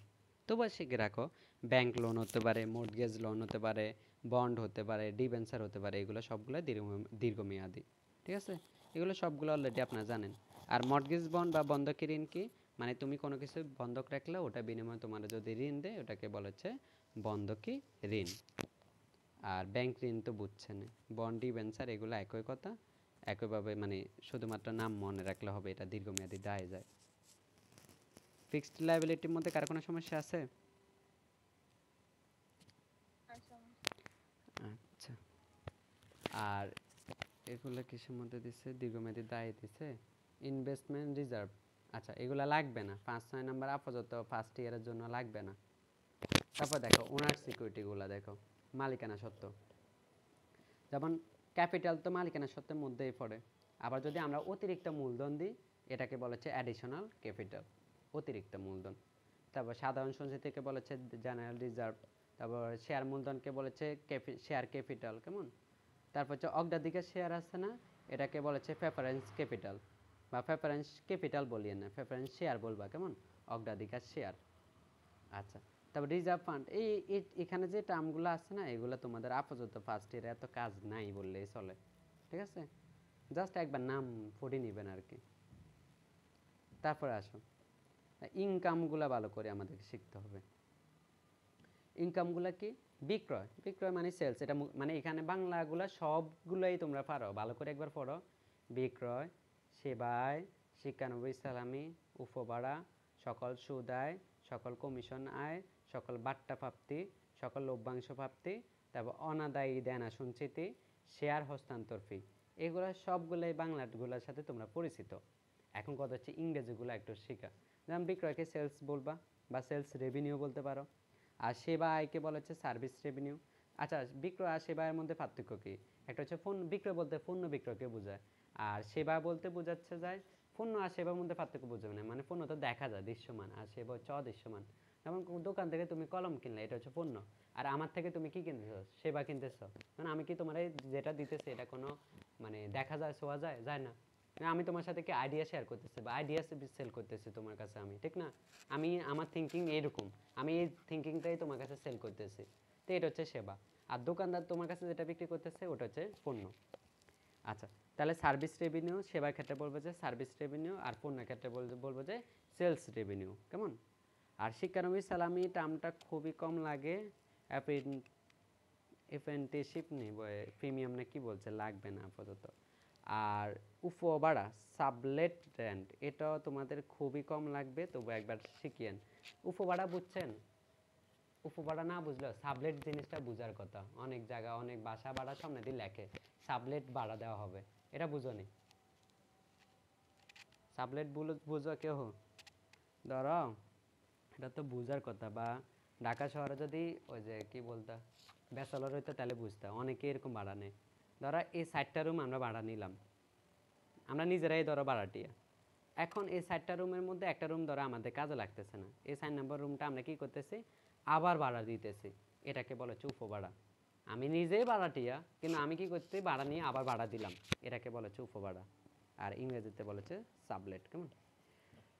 তবুও শিখে রাখো, ব্যাংক লোন হতে পারে, মর্টগেজ লোন হতে পারে, বন্ড হতে পারে, ডিবেঞ্চার হতে পারে, এগুলো সবগুলো দীর্ঘমেয়াদী। ঠিক আছে, এগুলো সবগুলো অলরেডি আপনারা জানেন। আর মর্টগেজ বন্ড বা বন্ধকি ঋণ কি? মানে তুমি কোনো কিছু বন্ধক রাখলে ওটা বিনিময়ে তোমার যদি ঋণ দেয় ওটাকে বলা হচ্ছে বন্ধকি ঋণ। আর ব্যাংক ঋণ তো বুঝছেন, বন্ড ডিবেঞ্চার এগুলো একই কথা, একইভাবে মানে শুধুমাত্র নাম মনে রাখলে হবে, এটা দীর্ঘমেয়াদী দায়ে যায়। ফিক্সড লায়াবিলিটির মধ্যে কার কোনো সমস্যা আছে? আর সমস্যা। আচ্ছা, আর এগুলো কিসের মধ্যে দিছে? দীর্ঘমেয়াদী দায় দিছে, ইনভেস্টমেন্ট রিজার্ভ। আচ্ছা, এগুলা লাগবে না, 5-6 নম্বর আপাতত ফার্স্ট ইয়ারের জন্য লাগবে না। তারপর দেখো ওনার সিকিউরিটিগুলো দেখো, মালিকানা সত্ত্ব, যেমন ক্যাপিটাল তো মালিকানা সত্ত্বের মধ্যেই পড়ে। আবার যদি আমরা অতিরিক্ত মূলধন দিই এটাকে বলা হচ্ছে অ্যাডিশনাল ক্যাপিটাল, অতিরিক্ত মূলধন। তারপর সাধারণ সঞ্চিতিকে বলা হচ্ছে জেনারেল রিজার্ভ। তারপর শেয়ার মূলধনকে বলেছে শেয়ার ক্যাপিটাল, কেমন। তারপর হচ্ছে অগ্রাধিকার শেয়ার আছে না, এটাকে বলা হচ্ছে প্রেফারেন্স ক্যাপিটাল, বা প্রেফারেন্স ক্যাপিটাল বলিয়ে না, প্রেফারেন্স শেয়ার বলবা, কেমন, অগ্রাধিকার শেয়ার। আচ্ছা, তারপর রিজার্ভ ফান্ড, এখানে যে টার্মগুলো আছে না এগুলো তোমাদের আপাতত ফার্স্ট ইয়ারে এত কাজ নাই বললেই চলে। ঠিক আছে, জাস্ট একবার নাম পড়ে নেবেন আর কি। তারপরে আসো, ইনকামগুলো ভালো করে আমাদেরকে শিখতে হবে। ইনকামগুলো কি? বিক্রয়, বিক্রয় মানে সেলস, এটা মানে এখানে বাংলাগুলো সবগুলোই তোমরা পারো, ভালো করে একবার পড়ো। বিক্রয়, সেবায়, শিক্ষানবিশ সালামি, উপভাড়া, সকল সুদ আয়, সকল কমিশন আয়, সকল বাট্টা প্রাপ্তি, সকল লভ্যাংশ প্রাপ্তি, তারপর অনাদায়ী দেনা সঞ্চিতি, শেয়ার হস্তান্তর ফি, এগুলো সবগুলোই বাংলাগুলোর সাথে তোমরা পরিচিত। এখন কথা হচ্ছে ইংরেজিগুলো একটু শেখা। যেমন বিক্রয়কে সেলস বলবা বা সেলস রেভিনিউ বলতে পারো। আর সেবা আয়কে বলা হচ্ছে সার্ভিস রেভিনিউ। আচ্ছা, বিক্রয় আর সেবার মধ্যে পার্থক্য কি? একটা হচ্ছে বিক্রয় বলতে পণ্য বিক্রয়কে বোঝায়, আর সেবা বলতে বোঝাচ্ছে যায় পণ্য আর সেবার মধ্যে পার্থক্য বোঝাবে না, মানে পণ্য তো দেখা যায় দৃশ্যমান, আর সেবা হচ্ছে অদৃশ্যমান। যেমন দোকান থেকে তুমি কলম কিনলে, এটা হচ্ছে পণ্য, আর আমার থেকে তুমি কি কিনতেছো? সেবা কিনতেছো। মানে আমি কি তোমার যেটা দিতেছি এটা কোনো মানে দেখা যায়, ছোঁয়া যায়, যায় না। আমি তোমার সাথে কি আইডিয়া শেয়ার করতেছি বা আইডিয়া সেল করতেছি তোমার কাছে আমি, ঠিক না? আমি আমার থিঙ্কিং এইরকম, আমি এই থিঙ্কিংটাই তোমার কাছে সেল করতেছি। তো এটা হচ্ছে সেবা। আর দোকানদার তোমার কাছে যেটা বিক্রি করতেছে ওটা হচ্ছে পণ্য। আচ্ছা, তাহলে সার্ভিস রেভিনিউ সেবার ক্ষেত্রে বলবো যে সার্ভিস রেভিনিউ, আর পণ্যের ক্ষেত্রে বলবো যে সেলস রেভিনিউ। কেমন? আর শিক্ষানবিশ সালামি টার্মটা খুবই কম লাগে। অ্যাপ্রেন্টিসশিপ নিব, প্রিমিয়াম না কি বলছে, লাগবে না আপাতত। আর উপভাড়া সাবলেট রেন্ট, এটাও তোমাদের খুবই কম লাগবে, তবু একবার শিখিয়েন। উপভাড়া বুঝছেন? উপভাড়া না বুঝলেও সাবলেট জিনিসটা বুঝার কথা। অনেক জায়গা অনেক বাসা ভাড়া সামনে দিয়ে লেখে সাবলেট ভাড়া দেওয়া হবে, এটা বুঝোনি? সাবলেট বুঝো কেউ? ধরো এটা তো বুঝার কথা। বা ঢাকা শহরে যদি ওই যে কি বলতা ব্যাচেলর হইতো তাহলে বুঝতা, অনেকে এরকম ভাড়া নেয়। ধরো এই 60টা রুম আমরা ভাড়া নিলাম, আমরা নিজেরাই ধরো ভাড়াটিয়া। এখন এই 60টা রুমের মধ্যে একটা রুম ধরো আমাদের কাজে লাগতেছে না, এই 4 নম্বর রুমটা আমরা কি করতেছি, আবার ভাড়া দিতেছি। এটাকে বলে হচ্ছে উপভাড়া। আমি নিজেই ভাড়াটিয়া, কিন্তু আমি কি করতে ভাড়া নিয়ে আবার ভাড়া দিলাম, এটাকে বলে হচ্ছে উপভাড়া। আর ইংরেজিতে বলেছে সাবলেট। কেমন?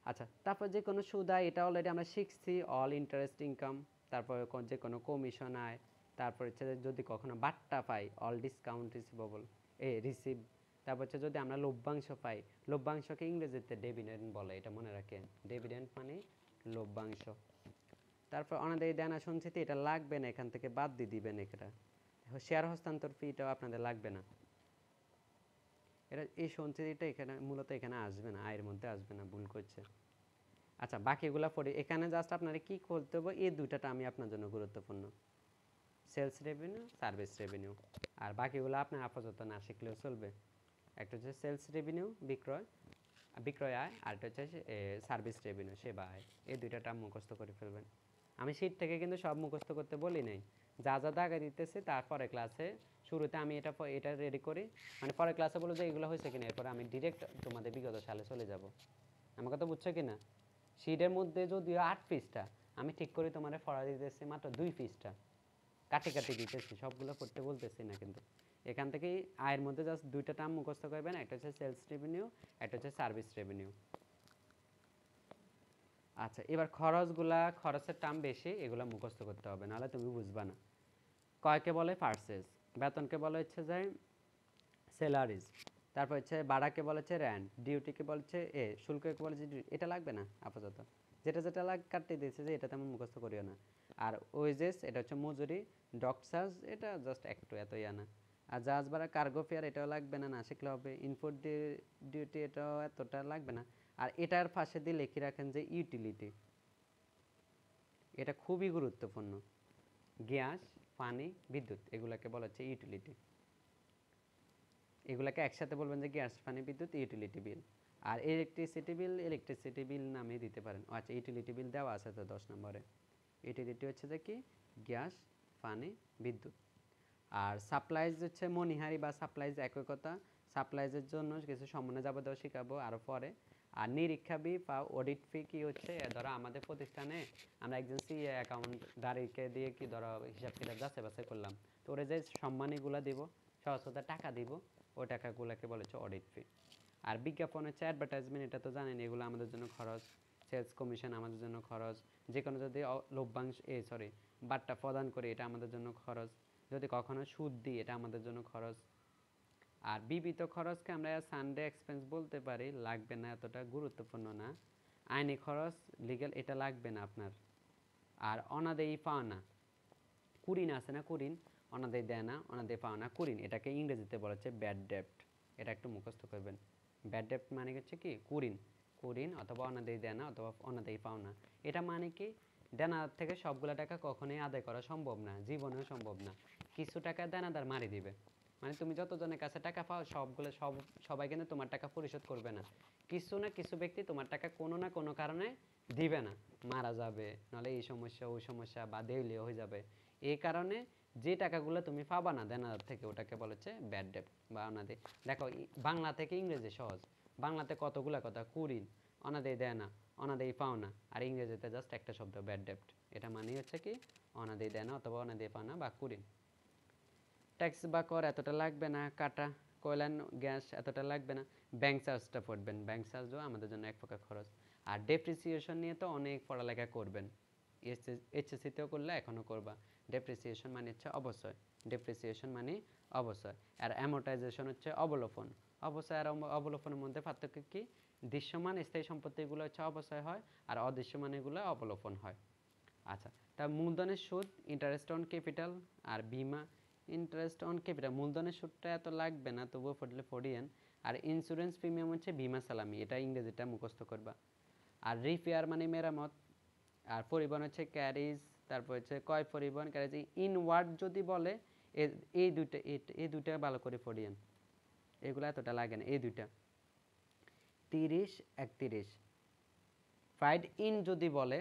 আচ্ছা, তারপর যে কোনো সুদ আয়, এটা অলরেডি আমরা শিখছি, অল ইন্টারেস্ট ইনকাম। তারপর যে কোনো কমিশন আয়, তারপর হচ্ছে যদি কখনো বাট্টা পাই, অল ডিসকাউন্ট রিসিভেবল রিসিভ। তারপর হচ্ছে যদি আমরা লভ্যাংশ পাই, লভ্যাংশকে ইংরেজিতে ডিভিডেন্ড বলে, এটা মনে রাখেন। ডিভিডেন্ড মানে লভ্যাংশ। তারপর অনাদায়ী দেনা সঞ্চিতি, এটা লাগবে না, এখান থেকে বাদ দিয়ে দিবেন। এটা শেয়ার হস্তান্তর ফিটাও আপনাদের লাগবে না। এটা এই সঞ্চিতিটা এখানে মূলত এখানে আসবে না, আয়ের মধ্যে আসবে না, ভুল করছে। আচ্ছা, বাকিগুলা পড়ি। এখানে জাস্ট আপনারা কি করতে হবে, এই দুইটাটা আমি আপনার জন্য গুরুত্বপূর্ণ, সেলস রেভিনিউ, সার্ভিস রেভিনিউ। আর বাকিগুলো আপনার আপাতত না শিখলেও চলবে। একটা হচ্ছে সেলস রেভিনিউ, বিক্রয় বিক্রয় আয়, আর একটা হচ্ছে সার্ভিস রেভিনিউ, সেবা আয়। এই দুইটা টার্ম মুখস্থ করে ফেলবেন। আমি শীট থেকে কিন্তু সব মুখস্থ করতে বলি নাই, যা যা দাগে দিতেছে তারপরে ক্লাসে শুরুতে আমি এটা রেডি করি, মানে পরে ক্লাসে বলবো যে এগুলো হয়েছে কিনা, এরপরে আমি ডিরেক্ট তোমাদের বিগত সালে চলে যাব। আমার কথা বুঝছো কিনা? শীটের মধ্যে যদিও 8 পৃষ্ঠা, আমি ঠিক করে তোমার পড়া দিতেছি মাত্র 2 পৃষ্ঠা, কাটি কাটি দিতেছি, সবগুলো পড়তে বলতেছি না কিন্তু। এখান থেকে আয়ের মধ্যে জাস্ট দুইটা টার্ম মুখস্থ করবেন, একটা হচ্ছে সেলস রেভিনিউ, একটা হচ্ছে সার্ভিস রেভিনিউ। আচ্ছা, এবার খরচের টার্ম বেশি, এগুলো মুখস্থ করতে হবে, নাহলে তুমি বুঝবা না। কয়কে বলে পার্সেস, বেতনকে বলা হচ্ছে যে স্যালারিজ, তারপর হচ্ছে ভাড়াকে বলা হচ্ছে রেন্ট, ডিউটিকে বলছে শুল্ককে বলা হচ্ছে duty। এটা লাগবে না আপাতত, যেটা যেটা কাটতে দিয়েছে যে এটা তেমন মুখস্থ করিও না। আর ওয়েজেস, এটা হচ্ছে মজুরি। ডক চার্জ, এটা জাস্ট একটু এত না। আর জাহাজ ভাড়া, কার্গো ফেয়ার, এটাও লাগবে না, না শিখলে হবে। ইনপুট ডিউটি, এটাও এতটা লাগবে না। আর এটার পাশে দিয়ে লিখে রাখেন যে ইউটিলিটি, এটা খুবই গুরুত্বপূর্ণ। গ্যাস, পানি, বিদ্যুৎ, এগুলাকে বলা হচ্ছে ইউটিলিটি। এগুলাকে একসাথে বলবেন যে গ্যাস, পানি, বিদ্যুৎ, ইউটিলিটি বিল। আর ইলেকট্রিসিটি বিল নামে দিতে পারেন। আচ্ছা, ইউটিলিটি বিল দেওয়া আছে তো 10 নম্বরে। ইউটিলিটি হচ্ছে যে কি, গ্যাস, পানি, বিদ্যুৎ। আর সাপ্লাইজ হচ্ছে মনিহারি বা সাপ্লাইজ, একই কথা। সাপ্লাইজের জন্য কিছু সম্মানের যাবতীয় শেখাবো আরও পরে। আর নিরীক্ষা ফি বা অডিট ফি কি হচ্ছে, ধরো আমাদের প্রতিষ্ঠানে আমরা একজন সিএ অ্যাকাউন্টদারিকে দিয়ে কি ধরো হিসাব কিতাব যাচাই বাছাই করলাম, তো ওরা যে সম্মানীগুলো দিব, সহজ কথা টাকা দিব, ওই টাকাগুলোকে বলে হচ্ছে অডিট ফি। আর বিজ্ঞাপন হচ্ছে অ্যাডভার্টাইজমেন্ট, এটা তো জানেন, এগুলো আমাদের জন্য খরচ। সেলস কমিশন আমাদের জন্য খরচ। যে কোনো যদি লভ্যাংশ বাট্টা প্রদান করি, এটা আমাদের জন্য খরচ। যদি কখনো সুদ দিই, এটা আমাদের জন্য খরচ। আর বিবিধ খরচকে আমরা সানডে এক্সপেন্স বলতে পারি, লাগবে না, এতটা গুরুত্বপূর্ণ না। আইনি খরচ, লিগ্যাল, এটা লাগবে না আপনার। আর অনাদায়ী পাওনা, কুরিন আছে না, কুরিন, অনাদায়ী দেনা, অনাদায়ী পাওনা, কুরিন, এটাকে ইংরেজিতে বলা হচ্ছে ব্যাড ডেপ্ট। এটা একটু মুখস্থ করবেন। ব্যাড ডেপ্ট মানে হচ্ছে কি কুরিন, কুরিন অথবা অনাদায়ী দেনা অথবা অনাদায়ী পাওনা। এটা মানে কি দেনাদার থেকে সবগুলা টাকা কখনোই আদায় করা সম্ভব না, জীবনেও সম্ভব না। কিছু টাকা দেনাদার মারি দিবে, মানে তুমি যতজনের কাছে টাকা পাও সবাই কিন্তু তোমার টাকা পরিশোধ করবে না। কিছু না কিছু ব্যক্তি তোমার টাকা কোনো না কোনো কারণে দিবে না, মারা যাবে, নাহলে এই সমস্যা ওই সমস্যা বা দেউলিয়া হয়ে যাবে। এই কারণে যে টাকাগুলো তুমি পাবা না দেনাদার থেকে, ওটাকে বলা হচ্ছে ব্যাড ডেপ্ট বা অনাদায়ী। দেখো বাংলা থেকে ইংরেজি সহজ, বাংলাতে কতগুলা কথা, কুরিন, অনাদায়ী দেনা, অনাদায়ী পাওনা, আর ইংরেজিতে জাস্ট একটা শব্দ ব্যাড ডেপ্ট। এটা মানে হচ্ছে কি অনাদায়ী দেনা অথবা অনাদায়ী পাওনা বা কুরিন। ট্যাক্স বা কর এতটা লাগবে না, কাটা, কয়লা, গ্যাস এতটা লাগবে না। ব্যাংক চার্জটা পড়বেন, ব্যাংক চার্জও আমাদের জন্য এক প্রকার খরচ। আর ডেপ্রিসিয়েশন নিয়ে তো অনেক পড়ালেখা করবেন, এইচএসসিতেও করলে এখনও করবা। ডেপ্রিসিয়েশন মানে হচ্ছে অবশ্যই, ডেপ্রিসিয়েশন মানে অবশ্যই। আর অ্যামোর্টাইজেশন হচ্ছে অবলোপন। অবশ্যই আর অবলোপনের মধ্যে পার্থক্য কি? দৃশ্যমান স্থায়ী সম্পত্তিগুলো হচ্ছে অবশ্যই হয়, আর অদৃশ্যমান এগুলো অবলোপন হয়। আচ্ছা, তা মূলধনের সুদ, ইন্টারেস্ট অন ক্যাপিটাল, আর বিমা, ইন্টারেস্ট অন ক্যাপিটাল মূলধনের সুদটা এত লাগবে না, তবুও পড়লে পড়িয়েন। আর ইন্স্যুরেন্স প্রিমিয়াম হচ্ছে বিমা সালামি, এটা ইংরেজিটা মুখস্থ করবা। আর রিপেয়ার মানে মেরামত। আর পরিবহন হচ্ছে ক্যারিজ, তারপর হচ্ছে কয় পরিবহন ক্যারিজ। ইনওয়ার্ড যদি বলে এই দুইটা ভালো করে পড়িয়েন, এগুলো এতটা লাগে না, এই দুইটা 30 31। ফ্রাইড ইন যদি বলে,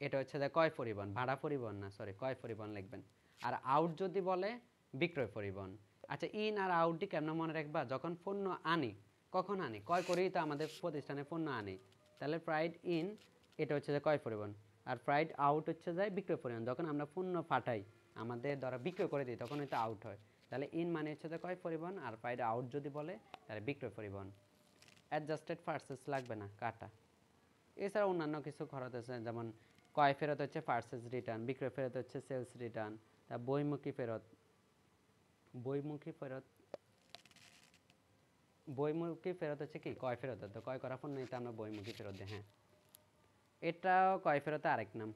এটা হচ্ছে যে কয় পরিবহন, ভাড়া পরিবহন না, সরি কয় পরিবহন লিখবেন। আর আউট যদি বলে বিক্রয় পরিবহন। আচ্ছা, ইন আর আউটটি কেমন মনে রাখবা? যখন পণ্য আনি, কখন আনি? ক্রয় করেই তো আমাদের প্রতিষ্ঠানে পণ্য আনি, তাহলে ফ্রাইড ইন এটা হচ্ছে যে কয় পরিবহন। আর ফ্রাইড আউট হচ্ছে যায় বিক্রয় পরিবহন, যখন আমরা পণ্য পাঠাই আমাদের দ্বারা বিক্রয় করে দিই তখন এটা আউট হয়। তাহলে ইন মানে হচ্ছে যে কয় পরিবহন, আর ফ্রাইড আউট যদি বলে তাহলে বিক্রয় পরিবহন। অ্যাডজাস্টেড পার্সেস লাগবে না, কাটা। এছাড়া অন্যান্য কিছু খরচ আছে, যেমন ক্রয় ফেরত হচ্ছে পার্সেস রিটার্ন, বিক্রয় ফেরত হচ্ছে সেলস রিটার্ন, বইমুখী ফেরত, বইমুখী ফেরত, বইমুখী ফেরত হচ্ছে কি ক্রয় ফেরত, তো ক্রয় করা পণ্য নিতে আমরা বইমুখী ফেরত দিই, হ্যাঁ, এটাও ক্রয় ফেরত আরেক নাম।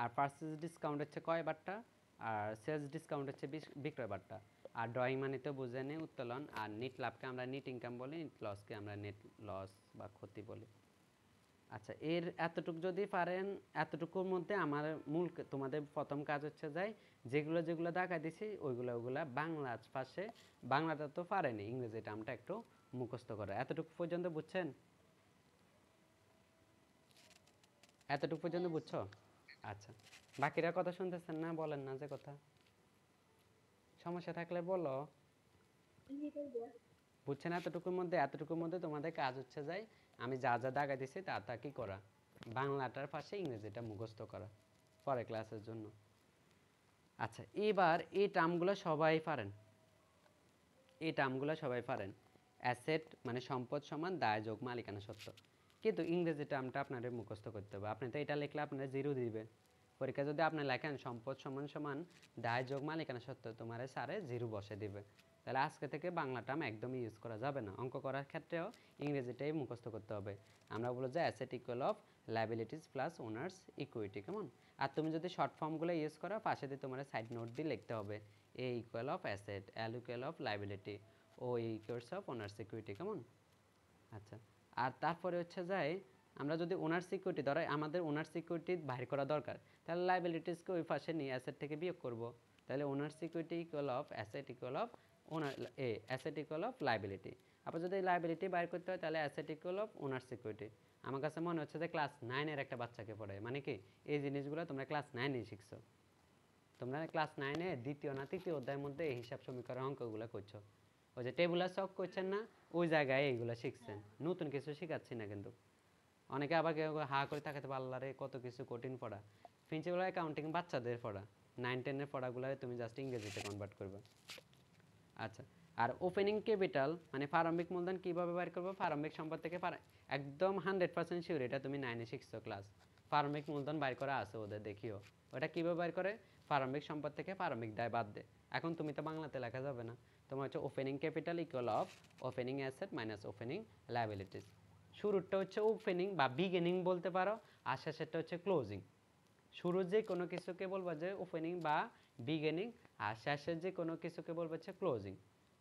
আর পার্সেস ডিসকাউন্ট হচ্ছে ক্রয় বাট্টা, আর সেলস ডিসকাউন্ট হচ্ছে বিক্রয় বাট্টা। আর ড্রয়িং মানে তো বুঝেনি উত্তোলন, আর নিট লাভকে আমরা নিট ইনকাম বলি, নিট লসকে আমরা নেট লস বা ক্ষতি বলি। আচ্ছা, এর এতটুকু যদি পারেন, এতটুকুর মধ্যে আমার তোমাদের প্রথম কাজ হচ্ছে যাই যেগুলো যেগুলো দেখা দিছি ওইগুলা বাংলা পাশে, বাংলাটা তো পারেনি, ইংরেজি টার্মটা একটু মুখস্থ করে। এতটুকু পর্যন্ত বুঝছেন? এতটুকু পর্যন্ত হ্যাঁ বুঝছো? আচ্ছা, বাকিরা কথা শুনতেছেন না? বলেন না যে কথা, সমস্যা থাকলে বলো। বুঝছেন? এতটুকুর মধ্যে তোমাদের কাজ হচ্ছে যাই আমি যা যা দাগা দিছি তা কি করা, বাংলাটার পাশে ইংরেজিটা মুখস্থ করা পরের ক্লাসের জন্য। আচ্ছা, এবার এই টার্মগুলো সবাই পারেন, এই টার্মগুলো সবাই পারেন। অ্যাসেট মানে সম্পদ সমান দায় যোগ মালিকানা সত্ত্ব, কিন্তু ইংরেজি টার্মটা আপনাদের মুখস্থ করতে হবে। আপনি তো এটা লিখলে আপনারা জিরো দিবে পরীক্ষা, যদি আপনি লেখেন সম্পদ সমান সমান দায় যোগ মালিকানা সত্ত্ব, তোমার স্যারে জিরো বসে দিবে। তাহলে আজকে থেকে বাংলা টার্ম একদমই ইউজ করা যাবে না, অঙ্ক করার ক্ষেত্রেও ইংরেজিটাই মুখস্থ করতে হবে। আমরা বলবো যে asset equal of liabilities plus owners equity, কেমন? আর তুমি যদি শর্ট ফর্মগুলো ইউজ করো, পাশে দিয়ে তোমার সাইড নোট দিয়ে লিখতে হবে A equal of asset, L equal of liability, O equals of owner security, কেমন? আচ্ছা, আর তারপরে হচ্ছে যায় আমরা যদি ওনার সিকিউরিটি ধরো আমাদের ওনার সিকিউরিটি বাইর করা দরকার, তাহলে লাইবিলিটিসকে ওই পাশে নিয়ে অ্যাসেট থেকে বিয়োগ করব। তাহলে ওনার security equal of asset equal of owner asset equal of liability. আবার যদি লাইবিলিটি বাইর করতে হয় তাহলে asset equal of owner security. আমার কাছে মনে হচ্ছে যে ক্লাস 9-এর একটা বাচ্চাকে পড়ে, মানে কি এই জিনিসগুলো তোমরা ক্লাস 9-এ শিখছো। তোমরা ক্লাস 9-এ দ্বিতীয় না তৃতীয় অধ্যায়ের মধ্যে এই হিসাব সমীকরণ অঙ্কগুলো করছো, ওই যে টেবুলার শখ করছেন না, ওই জায়গায় এইগুলো শিখছেন, নতুন কিছু শেখাচ্ছি না কিন্তু। অনেকে আবার কেউ হা করে তাকাতে পারলা রে, কত কিছু কঠিন পড়া, প্রিন্সিপাল অ্যাকাউন্টিং বাচ্চাদের পড়া, 9-10-এর পড়াগুলো তুমি জাস্ট ইংরেজিতে কনভার্ট করবে। আচ্ছা, আর ওপেনিং ক্যাপিটাল মানে প্রারম্ভিক মূলধন কিভাবে বের করবো, প্রারম্ভিক সম্পদ থেকে একদম 100% শিওর, এটা তুমি 9-এ শিখছো ক্লাস। প্রারম্ভিক মূলধন বাইর করা আছে ওদের, দেখিও ওটা কিভাবে বের করে, প্রারম্ভিক সম্পদ থেকে প্রারম্ভিক দায় বাদ দে। এখন তুমি তো বাংলাতে লেখা যাবে না, তোমার হচ্ছে opening capital equal of opening asset minus opening liabilities. শুরুরটা হচ্ছে ওপেনিং বা বিগিনিং বলতে পারো, আর শেষেরটা হচ্ছে ক্লোজিং। শুরুর যে কোনো কিছুকে বলবো যে ওপেনিং বা বিগিনিং, আর শেষের যে কোনো কিছুকে বলবো হচ্ছে ক্লোজিং।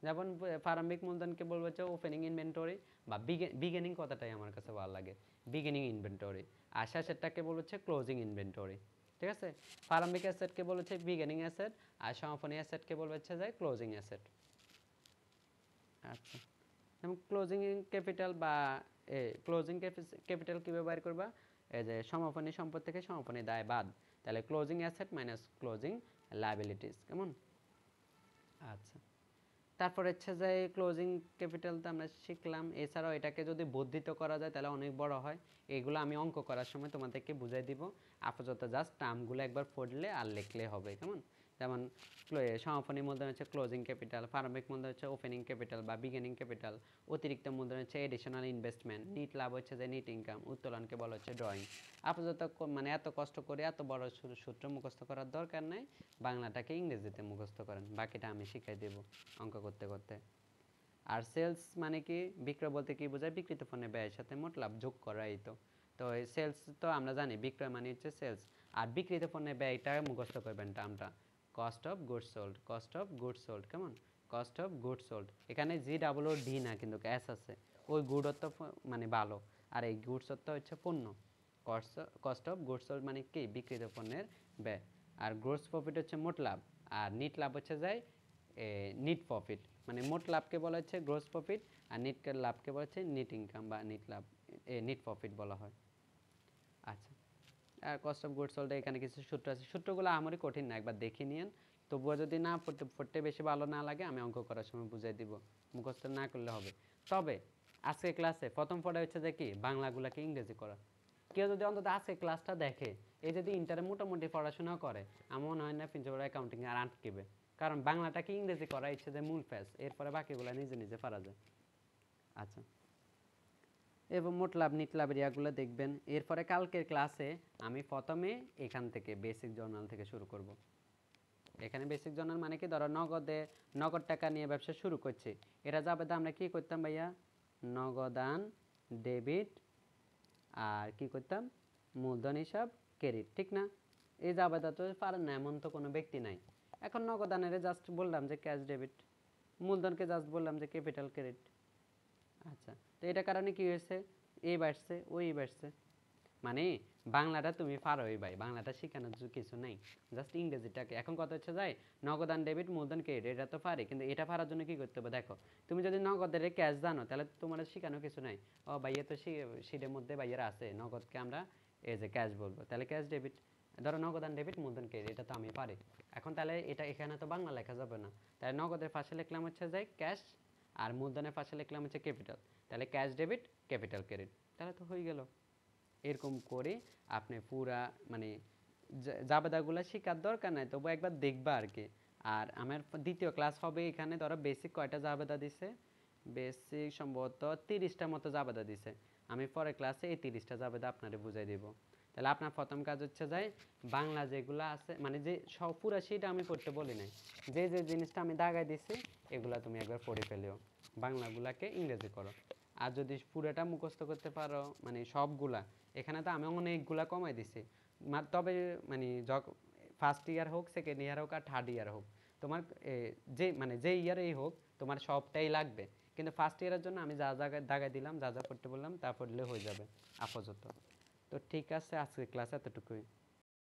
যেমন প্রারম্ভিক মূলধনকে বলবো হচ্ছে ওপেনিং ইনভেন্টরি বা বিগিনিং কথাটাই আমার কাছে ভালো লাগে, বিগিনিং ইনভেন্টরি। আর শেষেরটাকে বলা হচ্ছে ক্লোজিং ইনভেন্টরি। ঠিক আছে, প্রারম্ভিক অ্যাসেটকে বলা হচ্ছে বিগিনিং অ্যাসেট, আর সমাপনী অ্যাসেটকে বলা হচ্ছে যে ক্লোজিং অ্যাসেট। আচ্ছা, যেমন ক্লোজিং ক্যাপিটাল বা ক্লোজিং ক্যাপিটাল কীভাবে বের করবা, এই যে সমাপনী সম্পদ থেকে সমাপনী দায় বাদ, তাহলে closing asset minus closing liabilities. কেমন? আচ্ছা, তারপর হচ্ছে যে ক্লোজিং ক্যাপিটাল তো আমরা শিখলাম। এছাড়াও এটাকে যদি বর্ধিত করা যায় তাহলে অনেক বড় হয়। এগুলো আমি অঙ্ক করার সময় তোমাদেরকে বুঝাই দিব। আপাতত জাস্ট টার্মগুলো একবার পড়লে আর লিখলে হবে। কেমন? যেমন সমাপনী মূলধন হচ্ছে ক্লোজিং ক্যাপিটাল, প্রারম্ভিক মূলধন হচ্ছে ওপেনিং ক্যাপিটাল বা বিগিনিং ক্যাপিটাল, অতিরিক্ত মূলধন হচ্ছে এডিশনাল ইনভেস্টমেন্ট, নিট লাভ হচ্ছে যে নিট ইনকাম, উত্তোলনকে বলা হচ্ছে ড্রয়িং। আপাতত মানে এত কষ্ট করে এত বড় সূত্র মুখস্থ করার দরকার নেই, বাংলাটাকে ইংরেজিতে মুখস্থ করেন, বাকিটা আমি শিখাই দেব অঙ্ক করতে করতে। আর সেলস মানে কি, বিক্রয় বলতে কি বোঝায়, বিক্রিত পণ্যের ব্যয়ের সাথে মোট লাভ যোগ করা। এই তো তো এই সেলস তো আমরা জানি, বিক্রয় মানে হচ্ছে সেলস, আর বিক্রিত পণ্যের ব্যয়টা মুখস্থ করবেন টার্মটা cost of goods sold, cost of goods sold. কেমন? কস্ট অফ গুডস সোল্ড, এখানে GOOD না কিন্তু এস আছে, ওই গুড অর্থ মানে ভালো, আর এই গুডস অর্থ হচ্ছে পণ্য। কস্ট অফ গুডস সোল্ড মানে কি, বিক্রিত পণ্যের ব্যয়। আর গ্রোস প্রফিট হচ্ছে মোট লাভ, আর নিট লাভ হচ্ছে যায় নিট প্রফিট, মানে মোট লাভকে বলা হচ্ছে গ্রোস প্রফিট, আর নিট লাভকে বলা হচ্ছে নিট ইনকাম বা নিট লাভ, নিট প্রফিট বলা হয়। আচ্ছা, আর কস্ট অফ গুডস সোল্ড এখানে কিছু সূত্র আছে, সূত্রগুলো আমারই কঠিন না, একবার দেখে নিয়েন। তবুও যদি না পড়তে বেশি ভালো না লাগে আমি অঙ্ক করার সময় বুঝাই দিব, মুখস্থ না করলে হবে। তবে আজকে ক্লাসে প্রথম পড়া হচ্ছে যে কি, বাংলাগুলোকে ইংরেজি করা। কেউ যদি অন্তত আজকে ক্লাসটা দেখে, এই যদি ইন্টারে মোটামুটি পড়াশোনা করে, আমার মনে হয় না প্রিন্সিপাল অ্যাকাউন্টিং আর আটকেবে। কারণ বাংলাটাকে ইংরেজি করা হচ্ছে যে মূল ফ্যাস, এরপরে বাকিগুলো নিজে নিজে পারা যায়। আচ্ছা, এবং মোট লাভ নিট লাভ এরিয়াগুলো দেখবেন। এরপরে কালকের ক্লাসে আমি প্রথমে এখান থেকে বেসিক জার্নাল থেকে শুরু করব। এখানে বেসিক জার্নাল মানে কি, ধরো নগদ টাকা নিয়ে ব্যবসা শুরু করছি, এটা যাবে আমরা কি করতাম ভাইয়া, নগদান ডেবিট, আর কি করতাম মূলধন হিসাব ক্রেডিট, ঠিক না? এই জাবেদা তো পারেন না এমন তো কোনো ব্যক্তি নাই। এখন নগদানের জাস্ট বললাম যে ক্যাশ ডেবিট, মূলধনকে জাস্ট বললাম যে ক্যাপিটাল ক্রেডিট। আচ্ছা, তো এটা কারণে কি হয়েছে, এই বাড়ছে ওই বাড়ছে, মানে বাংলাটা তুমি পারোই ভাই, বাংলাটা শেখানোর কিছু নেই, জাস্ট ইংরেজিটাকে। এখন কথা হচ্ছে যাই, নগদান ডেবিট মূলধন ক্রেডিট এটা তো পারি, কিন্তু এটা পারার জন্য কি করতে হবে দেখো, তুমি যদি নগদের ক্যাশ জানো তাহলে তোমার শেখানো কিছু নাই। ও ভাইয়া তো শীটের মধ্যে ভাইয়ারা আছে, নগদকে আমরা এই যে ক্যাশ বলবো, তাহলে ক্যাশ ডেবিট, ধরো নগদান ডেবিট মূলধন ক্রেডিট, এটা তো আমি পারি। এখন তাহলে এটা এখানে তো বাংলা লেখা যাবে না, তাহলে নগদের পাশে লিখলাম হচ্ছে যাই ক্যাশ, আর মূলধনের পাশে লিখলাম হচ্ছে ক্যাপিটাল, তাহলে ক্যাশ ডেবিট ক্যাপিটাল ক্রেডিট, তাহলে তো হয়ে গেল। এরকম করে আপনি পুরা মানে জাবেদাগুলো শেখার দরকার নাই, তবু একবার দেখবা আর কি। আর আমার দ্বিতীয় ক্লাস হবে এখানে, ধরো বেসিক কয়টা জাবেদা দিছে, বেসিক সম্ভবত 30টা মতো জাবেদা দিছে। আমি পরের ক্লাসে এই 30টা জাবেদা আপনাদের বুঝাই দিব। তাহলে আপনার প্রথম কাজ হচ্ছে যাই, বাংলা যেগুলো আছে মানে যে সব পুরা শীট আমি পড়তে বলি নাই, যে যে জিনিসটা আমি দাগাই দিছি এগুলা তুমি একবার পড়ে ফেলেও, বাংলাগুলাকে ইংরেজি করো। আর যদি পুরোটা মুখস্থ করতে পারো মানে সবগুলা, এখানে তো আমি অনেকগুলা কমাই দিছি, তবে মানে ফার্স্ট ইয়ার হোক, সেকেন্ড ইয়ার হোক, আর থার্ড ইয়ার হোক, তোমার যে মানে যে ইয়ারেই হোক তোমার সবটাই লাগবে। কিন্তু ফার্স্ট ইয়ারের জন্য আমি যা দাগাই দিলাম, যা যা পড়তে বললাম তা পড়লে হয়ে যাবে আপাতত। তো ঠিক আছে, আজকের ক্লাস এতটুকুই।